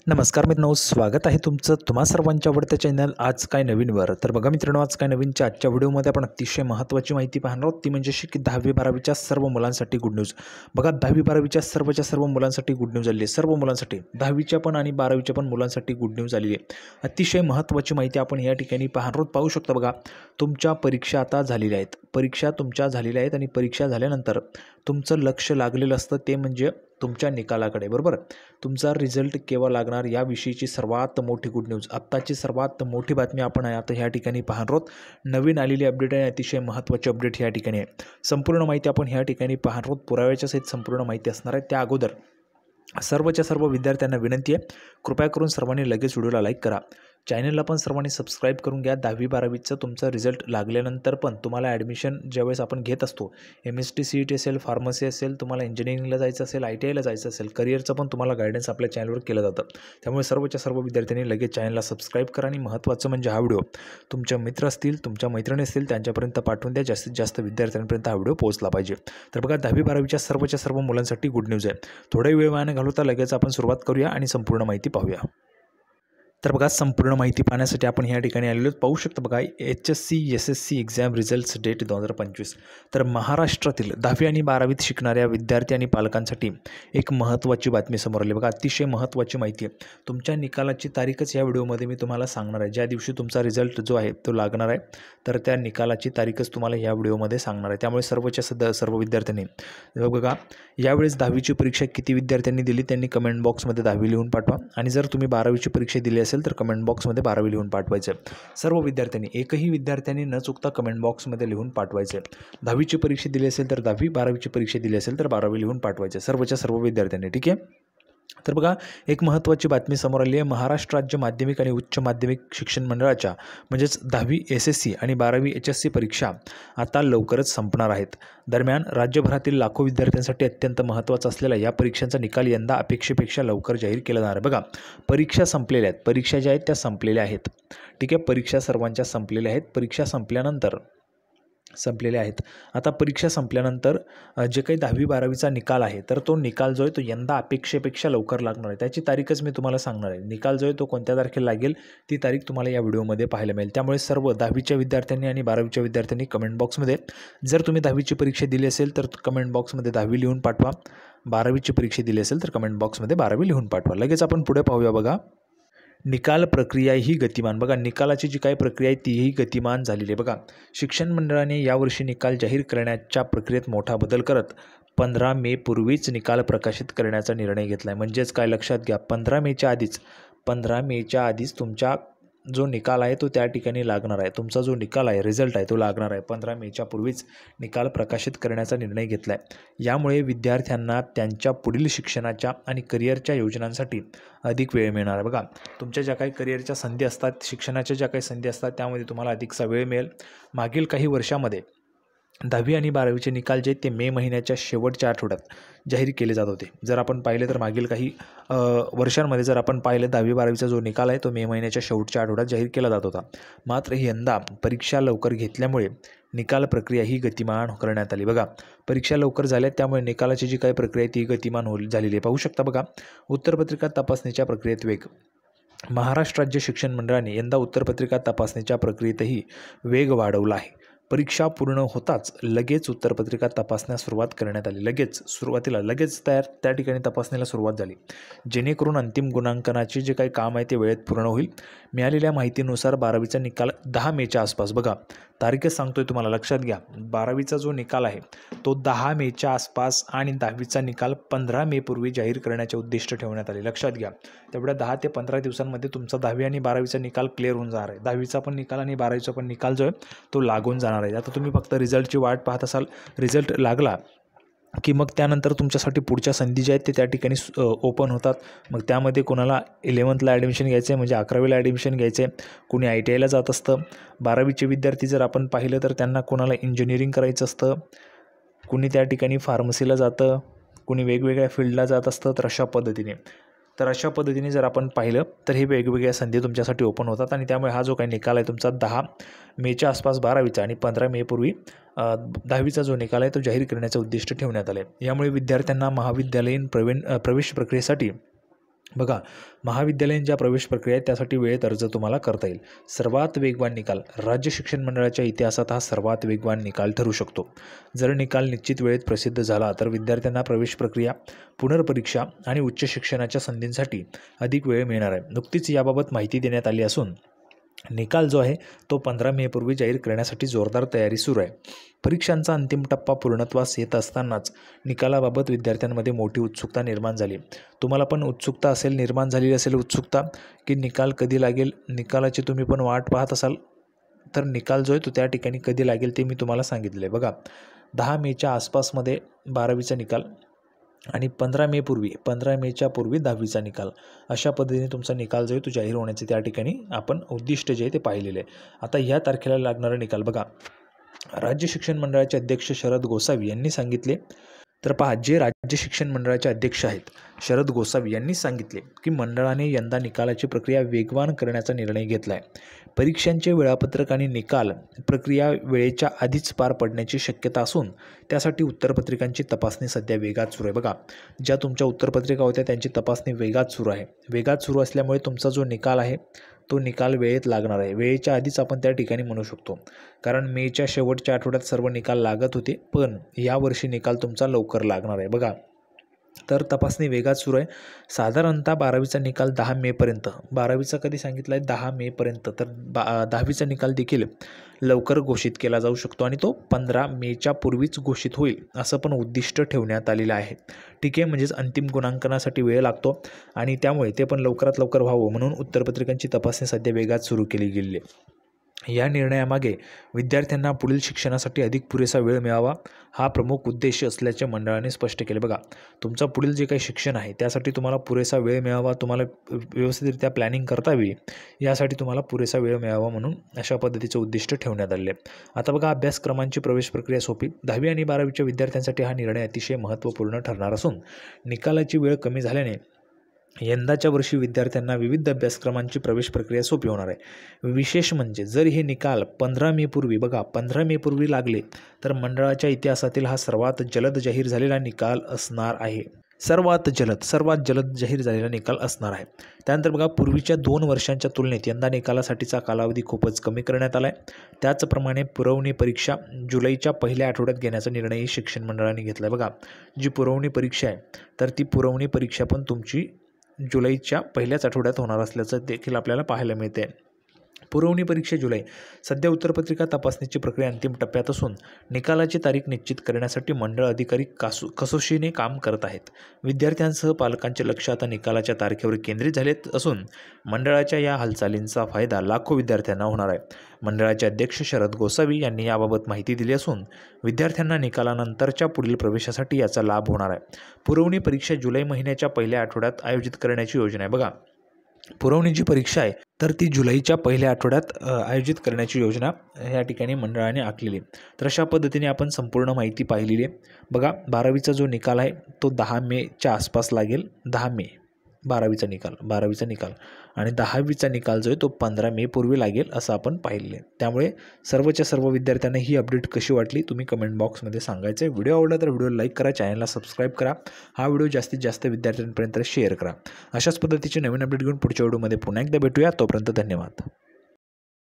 नमस्कार मित्रांनो, स्वागत आहे तुमचं तुम्हा सर्वांच्या आवडत्या चॅनल आज काय नवीनवर. तर बघा मित्रांनो, आज काय नवीनच्या आजच्या व्हिडिओमध्ये आपण अतिशय महत्त्वाची माहिती पाहणार आहोत. ती म्हणजे की 10वी-12वीच्या सर्व मुलांसाठी गुड न्यूज. बघा 10वी-12वीच्या सर्व मुलांसाठी गुड न्यूज आलेली आहे. सर्व मुलांसाठी 10वीच्या पण आणि 12वीच्या पण मुलांसाठी गुड न्यूज आलेली आहे. अतिशय महत्त्वाची माहिती आपण या ठिकाणी पाहणार आहोत. पाहू शकता बघा, तुमच्या परीक्षा आता झालेल्या आहेत. परीक्षा तुमच्या झालेल्या आहेत आणि परीक्षा झाल्यानंतर तुमचं लक्ष लागलेलं असतं ते म्हणजे तुमच्या निकालाकडे, बरोबर. तुमचा रिझल्ट केव्हा लागणार याविषयीची सर्वात मोठी गुड न्यूज, आत्ताची सर्वात मोठी बातमी आपण आता ह्या ठिकाणी पाहणार आहोत. नवीन आलेली अपडेट आहे, अतिशय महत्त्वाची अपडेट ह्या ठिकाणी आहे. संपूर्ण माहिती आपण ह्या ठिकाणी पाहणार आहोत. पुराव्याच्या सहित संपूर्ण माहिती असणार आहे. त्या अगोदर सर्वच्या सर्व विद्यार्थ्यांना विनंती आहे, कृपया करून सर्वांनी लगेच व्हिडिओला लाईक करा. चॅनलला पण सर्वांनी सबस्क्राईब करून घ्या. 10वी-12वीचं तुमचा रिझल्ट लागल्यानंतर पण तुम्हाला ॲडमिशन ज्यावेळेस आपण घेत असतो, MST CET असेल, फार्मसी असेल, तुम्हाला इंजिनिअरिंगला जायचं असेल, ITIला जायचं असेल, करिअरचं पण तुम्हाला गायडन्स आपल्या चॅनलवर केलं जातं. त्यामुळे सर्वच्या सर्व विद्यार्थ्यांनी लगेच चॅनलला सबस्क्राईब करा आणि महत्त्वाचं म्हणजे हा व्हिडिओ तुमच्या मित्र असतील, तुमच्या मैत्रिणी असतील त्यांच्यापर्यंत पाठवून द्या. जास्तीत जास्त विद्यार्थ्यांपर्यंत हा व्हिडिओ पोहोचला पाहिजे. तर बघा 10वी-12वीच्या सर्व मुलांसाठी गुड न्यूज आहे. थोडा वेळ वाया न घालवता लगेच आपण सुरुवात करूया आणि संपूर्ण माहिती पाहूया. तर बघा, संपूर्ण माहिती पाहण्यासाठी आपण ह्या ठिकाणी आलेलो पाहू शकतो. बघा, HSC SSC exam results date 2025. तर महाराष्ट्रातील 10वी आणि 12वीत शिकणाऱ्या विद्यार्थी आणि पालकांसाठी एक महत्त्वाची बातमी समोर आली. बघा, अतिशय महत्त्वाची माहिती आहे. तुमच्या निकालाची तारीखच या व्हिडिओमध्ये मी तुम्हाला सांगणार आहे. ज्या दिवशी तुमचा रिझल्ट जो आहे तो लागणार आहे, तर त्या निकालाची तारीखच तुम्हाला या व्हिडिओमध्ये सांगणार आहे. त्यामुळे सर्व विद्यार्थ्यांनी बघा, यावेळेस 10वीची परीक्षा किती विद्यार्थ्यांनी दिली त्यांनी कमेंट बॉक्समध्ये 10वी लिहून पाठवा. आणि जर तुम्ही 12वीची परीक्षा दिली असेल तर कमेंट बॉक्समध्ये 12वी लिहून पाठवायचं. सर्व विद्यार्थ्यांनी, एकही विद्यार्थ्यांनी न चुकता कमेंट बॉक्समध्ये लिहून पाठवायचं. 10वीची परीक्षा दिली असेल तर 10वी, 12वीची परीक्षा दिली असेल तर 12वी लिहून पाठवायचं, सर्व विद्यार्थ्यांनी. ठीक आहे. तर बघा, एक महत्त्वाची बातमी समोर आली आहे. महाराष्ट्र राज्य माध्यमिक आणि उच्च माध्यमिक शिक्षण मंडळाच्या म्हणजेच 10वी SSC आणि 12वी HSC परीक्षा आता लवकरच संपणार आहेत. दरम्यान राज्यभरातील लाखो विद्यार्थ्यांसाठी अत्यंत महत्त्वाचा असलेला या परीक्षांचा निकाल यंदा अपेक्षेपेक्षा लवकर जाहीर केला जाणार आहे. बघा, परीक्षा संपलेल्या आहेत, परीक्षा ज्या आहेत त्या संपलेल्या आहेत. ठीक आहे, परीक्षा सर्वांच्या संपलेल्या आहेत. परीक्षा संपलेले आहेत. आता परीक्षा संपल्यानंतर जे काही 10वी-12वीचा निकाल आहे, तर तो निकाल जो आहे तो यंदा अपेक्षेपेक्षा लवकर लागणार आहे. त्याची तारीखच मी तुम्हाला सांगणार आहे. निकाल जो आहे तो कोणत्या तारखेला लागेल ती तारीख तुम्हाला या व्हिडिओमध्ये पाहायला मिळेल. त्यामुळे सर्व 10वीच्या विद्यार्थ्यांनी आणि 12वीच्या विद्यार्थ्यांनी कमेंट बॉक्समध्ये, जर तुम्ही 10वीची परीक्षा दिली असेल तर कमेंट बॉक्समध्ये 10वी लिहून पाठवा. 12वीची परीक्षा दिली असेल तर कमेंट बॉक्समध्ये 12वी लिहून पाठवा. लगेच आपण पुढे पाहूया. बघा, निकाल प्रक्रिया ही गतिमान. बघा, निकालाची जी काही प्रक्रिया आहे तीही गतिमान झालेली आहे. बघा, शिक्षण मंडळाने यावर्षी निकाल जाहीर करण्याच्या प्रक्रियेत मोठा बदल करत 15 मे पूर्वीच निकाल प्रकाशित करण्याचा निर्णय घेतला आहे. म्हणजेच काय, लक्षात घ्या, 15 मेच्या आधीच तुमचा जो निकाल आहे तो त्या ठिकाणी लागणार आहे. तुमचा जो निकाल आहे, रिझल्ट आहे, तो लागणार आहे. 15 मेच्या पूर्वीच निकाल प्रकाशित करण्याचा निर्णय घेतला आहे. यामुळे विद्यार्थ्यांना त्यांच्या पुढील शिक्षणाच्या आणि करिअरच्या योजनांसाठी अधिक वेळ मिळणार आहे. बघा, तुमच्या ज्या काही करिअरच्या संधी असतात, शिक्षणाच्या ज्या काही संधी असतात, त्यामध्ये तुम्हाला अधिकचा वेळ मिळेल. मागील काही वर्षामध्ये 10वी आणि 12वीचे निकाल जे ते मे महिन्याच्या शेवटच्या आठवड्यात जाहीर केले जात होते. जर आपण पाहिलं तर मागील काही वर्षांमध्ये जर आपण पाहिलं 10वी-12वीचा जो निकाल आहे तो मे महिन्याच्या शेवटच्या आठवड्यात जाहीर केला जात होता. मात्र यंदा परीक्षा लवकर घेतल्यामुळे निकाल प्रक्रिया ही गतिमान करण्यात आली. बघा, परीक्षा लवकर झाल्या त्यामुळे निकालाची जी काही प्रक्रिया आहे ती गतिमान झालेली आहे. पाहू शकता. बघा, उत्तरपत्रिका तपासणीच्या प्रक्रियेत वेग. महाराष्ट्र राज्य शिक्षण मंडळाने यंदा उत्तरपत्रिका तपासणीच्या प्रक्रियेतही वेग वाढवला आहे. परीक्षा पूर्ण होताच लगेच उत्तरपत्रिका तपासण्यास सुरुवात करण्यात आली. लगेच त्या ठिकाणी तपासणीला सुरुवात झाली, जेणेकरून अंतिम गुणांकनाचे जे काही काम आहे ते वेळेत पूर्ण होईल. मिळालेल्या माहितीनुसार 12वीचा निकाल 10 मेच्या आसपास, बघा तारीखच सांगतोय तुम्हाला, लक्षात घ्या, 12वीचा जो निकाल आहे तो 10 मेच्या आसपास आणि 10वीचा निकाल 15 मे पूर्वी जाहीर करण्याचे उद्दिष्ट ठेवण्यात आले. लक्षात घ्या, तेवढ्या 10 ते 15 दिवसांमध्ये तुमचा 10वी आणि 12वीचा निकाल क्लिअर होऊन जाणार आहे. 10वीचा पण निकाल आणि 12वीचा पण निकाल जो आहे तो लागून जाणार आहे. आता तुम्ही फक्त रिझल्टची वाट पाहत असाल. रिझल्ट लागला की मग त्यानंतर तुमच्यासाठी पुढच्या संधी ज्या आहेत ते त्या ठिकाणी ओपन होतात. मग त्यामध्ये कोणाला 11वीला ॲडमिशन घ्यायचं आहे, म्हणजे 11वीला ॲडमिशन घ्यायचं आहे, कोणी ITIला जात असतं. 12वीचे विद्यार्थी जर आपण पाहिलं तर त्यांना कोणाला इंजिनिअरिंग करायचं असतं, कुणी त्या ठिकाणी फार्मसीला जातं, कुणी वेगवेगळ्या फील्डला जात असतं. तर अशा पद्धतीने जर आपण पाहिलं तर हे वेगवेगळ्या संधी तुमच्यासाठी ओपन होतात. आणि त्यामुळे हा जो काही निकाल आहे तुमचा 10 मेच्या आसपास 12वीचा आणि 15 मे पूर्वी 10वीचा जो निकाल आहे तो जाहीर करण्याचं उद्दिष्ट ठेवण्यात आले. यामुळे विद्यार्थ्यांना महाविद्यालयीन प्रवेश प्रक्रियेसाठी बघा, महाविद्यालयीन प्रवेश प्रक्रिया आहे त्यासाठी वेळेत अर्ज तुम्हाला करता येईल. सर्वात वेगवान निकाल राज्य शिक्षण मंडळाच्या इतिहासात हा सर्वात वेगवान निकाल ठरू शकतो. जर निकाल निश्चित वेळेत प्रसिद्ध झाला तर विद्यार्थ्यांना प्रवेश प्रक्रिया, पुनर्परीक्षा आणि उच्च शिक्षणाच्या संधींसाठी अधिक वेळ मिळणार आहे. नुकतीच याबाबत माहिती देण्यात आली असून निकाल जो आहे तो 15 मेपूर्वी जाहीर करण्यासाठी जोरदार तयारी सुरू आहे. परीक्षांचा अंतिम टप्पा पूर्णत्वास येत असतानाच निकालाबाबत विद्यार्थ्यांमध्ये मोठी उत्सुकता निर्माण झाली. तुम्हाला पण उत्सुकता निर्माण झालेली असेल उत्सुकता की निकाल कधी लागेल, निकालाची तुम्ही पण वाट पाहत असाल. तर निकाल जो आहे तो त्या ठिकाणी कधी लागेल ते मी तुम्हाला सांगितले आहे. बघा, 10 मेच्या आसपासमध्ये 12वीचा निकाल आणि 15 मेच्या पूर्वी 10वीचा निकाल, अशा पद्धतीने तुमचा निकाल जो आहे तो जाहीर होण्याचे त्या ठिकाणी आपण उद्दिष्ट जे आहे ते पाहिलेले आहे. आता ह्या तारखेला लागणारा निकाल बघा, राज्य शिक्षण मंडळाचे अध्यक्ष शरद गोसावी यांनी सांगितले. तर पहा, जे राज्य शिक्षण मंडळाचे अध्यक्ष आहेत शरद गोसावी यांनी सांगितले की मंडळाने यंदा निकालाची प्रक्रिया वेगवान करण्याचा निर्णय घेतला आहे. परीक्षांचे वेळापत्रक आणि निकाल प्रक्रिया वेळेच्या आधीच पार पडण्याची शक्यता असून त्यासाठी उत्तरपत्रिकांची तपासणी सध्या वेगात सुरू आहे. बघा, ज्या तुमच्या उत्तरपत्रिका होत्या त्यांची तपासणी वेगात सुरू आहे. वेगात सुरू असल्यामुळे तुमचा जो निकाल आहे तो निकाल वेळेत लागणार आहे. वेळेच्या आधीच आपण त्या ठिकाणी म्हणू शकतो, कारण मेच्या शेवटच्या आठवड्यात सर्व निकाल लागत होते, पण यावर्षी निकाल तुमचा लवकर लागणार आहे. बघा, तर तपासणी वेगात सुरू आहे. साधारणतः 12वीचा निकाल 10 मेपर्यंत, 12वीचा कधी सांगितला आहे 10 मेपर्यंत, तर 10वीचा निकाल देखील लवकर घोषित केला जाऊ शकतो आणि तो 15 मेच्या पूर्वीच घोषित होईल असं पण उद्दिष्ट ठेवण्यात आलेलं आहे. ठीक आहे, म्हणजेच अंतिम गुणांकनासाठी वेळ लागतो आणि त्यामुळे ते पण लवकरात लवकर व्हावं म्हणून उत्तरपत्रिकांची तपासणी सध्या वेगात सुरू केली गेली आहे. या निर्णयामागे विद्यार्थ्यांना पुढील शिक्षणासाठी अधिक पुरेसा वेळ मिळावा हा प्रमुख उद्देश असल्याचे मंडळाने स्पष्ट केले. बघा, तुमचं पुढील जे काही शिक्षण आहे त्यासाठी तुम्हाला पुरेसा वेळ मिळावा, तुम्हाला व्यवस्थितरित्या प्लॅनिंग करता यावी, यासाठी तुम्हाला पुरेसा वेळ मिळावा म्हणून अशा पद्धतीचे उद्दिष्ट ठेवण्यात आले. आता बघा, अभ्यासक्रमांची प्रवेश प्रक्रिया सोपी. 10वी आणि 12वीच्या विद्यार्थ्यांसाठी हा निर्णय अतिशय महत्त्वपूर्ण ठरणार असून निकालाची वेळ कमी झाल्याने यंदाच्या वर्षी विद्यार्थ्यांना विविध अभ्यासक्रमांची प्रवेश प्रक्रिया सोपी होणार आहे. विशेष म्हणजे जर हे निकाल 15 मेपूर्वी, बघा 15 मेपूर्वी लागले तर मंडळाच्या इतिहासातील हा सर्वात जलद जाहीर झालेला निकाल असणार आहे. सर्वात जलद जाहीर झालेला निकाल असणार आहे. त्यानंतर बघा, पूर्वीच्या 2 वर्षांच्या तुलनेत यंदा निकालासाठीचा कालावधी खूपच कमी करण्यात आला आहे. त्याचप्रमाणे पुरवणी परीक्षा जुलैच्या पहिल्या आठवड्यात घेण्याचा निर्णयही शिक्षण मंडळाने घेतला आहे. बघा, जी पुरवणी परीक्षा आहे तर ती पुरवणी परीक्षा पण तुमची जुलैच्या पहिल्याच आठवड्यात होणार असल्याचं देखील आपल्याला पाहायला मिळते. पुरवणी परीक्षा जुलै. सध्या उत्तरपत्रिका तपासणीची प्रक्रिया अंतिम टप्प्यात असून निकालाची तारीख निश्चित करण्यासाठी मंडळ अधिकारी कसोशीने काम करत आहेत. विद्यार्थ्यांसह पालकांचे लक्ष आता निकालाच्या तारखेवर केंद्रित झालेत असून मंडळाच्या या हालचालींचा फायदा लाखो विद्यार्थ्यांना होणार आहे. मंडळाचे अध्यक्ष शरद गोसावी यांनी याबाबत माहिती दिली असून विद्यार्थ्यांना निकालानंतरच्या पुढील प्रवेशासाठी याचा लाभ होणार आहे. पुरवणी परीक्षा जुलै महिन्याच्या पहिल्या आठवड्यात आयोजित करण्याची योजना आहे. बघा, पुरवणी जी परीक्षा आहे तर ती जुलैच्या पहिल्या आठवड्यात आयोजित करण्याची योजना या ठिकाणी मंडळाने आखलेली. तर अशा पद्धतीने आपण संपूर्ण माहिती पाहिलेली आहे. बघा, 12वीचा जो निकाल आहे तो 10 मेच्या आसपास लागेल. 10 मे 12वीचा निकाल आणि 10वीचा निकाल जो आहे तो 15 मेपूर्वी लागेल असं आपण पाहिलेलं आहे. त्यामुळे सर्वच्या सर्व विद्यार्थ्यांना ही अपडेट कशी वाटली तुम्ही कमेंट बॉक्समध्ये सांगायचं आहे. व्हिडिओ आवडला तर व्हिडिओ लाईक करा, चॅनलला सबस्क्राईब करा, हा व्हिडिओ जास्तीत जास्त विद्यार्थ्यांपर्यंत शेअर करा. अशाच पद्धतीचे नवीन अपडेट घेऊन पुढच्या व्हिडिओमध्ये पुन्हा एकदा भेटूया. तोपर्यंत धन्यवाद.